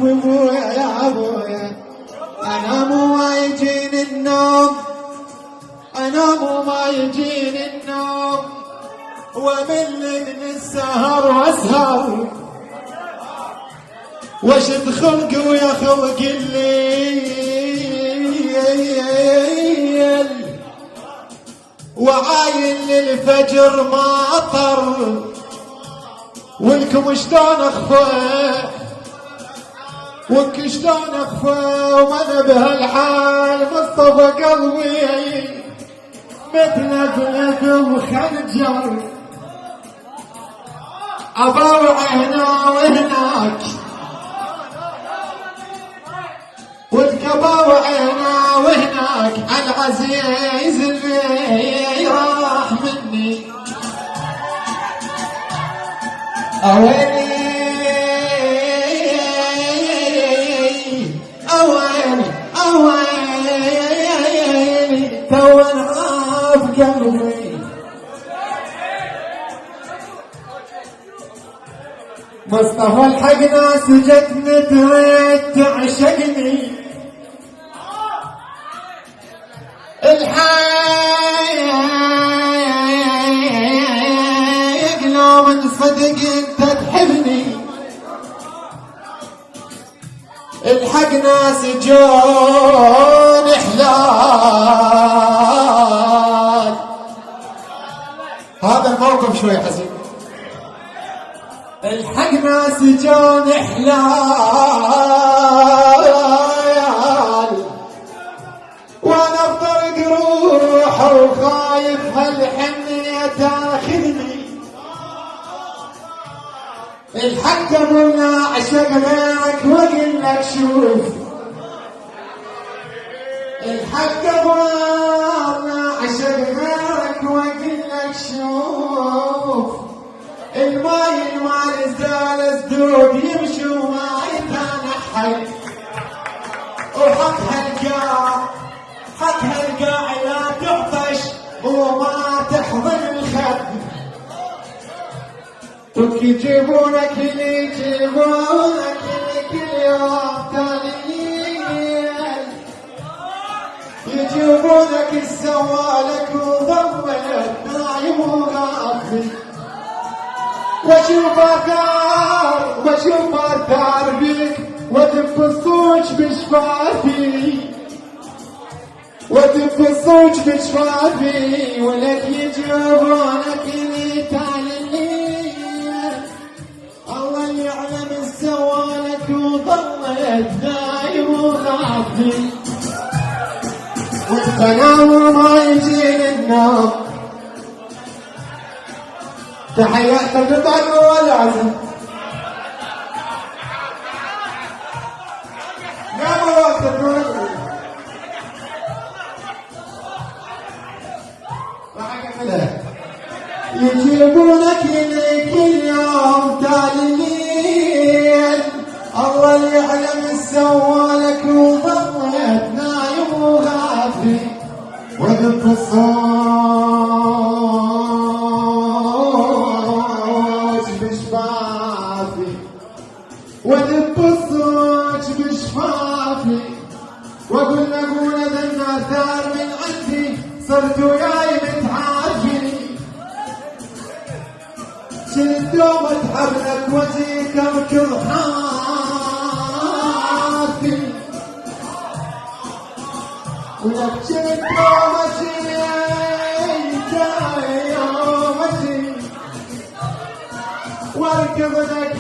بابويا يا ابويا، انام وما يجيني النوم، انام وما يجيني النوم، وامل من السهر واسهر، واشد خلقي ويا خلق الليل، وعاين للفجر ماطر، ولكم شلون اخفى، وك شلون اخفى، وانا بهالحال مصطفى قلبي متلفلف وخنجر، ابوع هنا وهناك، والكباوع هنا وهناك، العزيز اللي راح مني، اويلي اويلي اويلي، تو انعاف قلبي، مصطفى الحق ناس جتني تريد تعشقني، الحق لو من صدق انت تحبني، الحق ناس جون حلال، هذا الموقف شوي حزين، الحق ناس جون حلال، وانا بطرق روح وخايف هالحنية تاخذني، الحق ابونا عشق غيرك واقول لك شوف، الحق ابونا عشق غيرك واقول لك شوف، الماي زال سدود يمشي وما يتنحل، وحط هالقاع لا تعطش وما تحضن الخد، وك يجيبونك اللي يجيبونك اللي كل يوم تاليين، يجيبونك السوالك وضمك نايم وغافل، واشوف اثار بيك وادف الصوج بشفافي، وادف الصوج بشفافي، ولك يجيبونك اللي تعلمين، الله اللي يعلم السوالك وضلت نايم وغافل، وانت نام وما يجيني النوم، تحيات الرضا والعزم، قاموا وقت الدنيا يجيبونك لي كل يوم تالي الليل، الله اللي يعلم السوالك وظلت نايم وغافي، ودب الصوت بشفافي، ودب الصوت بشفافي، واقول ذا الناثار من عندي صرت وياي متعافي، شلت يوم اتحرك وجهك اركض حافي، ولك شلت يوم اشيك يوم اشيك واركض لك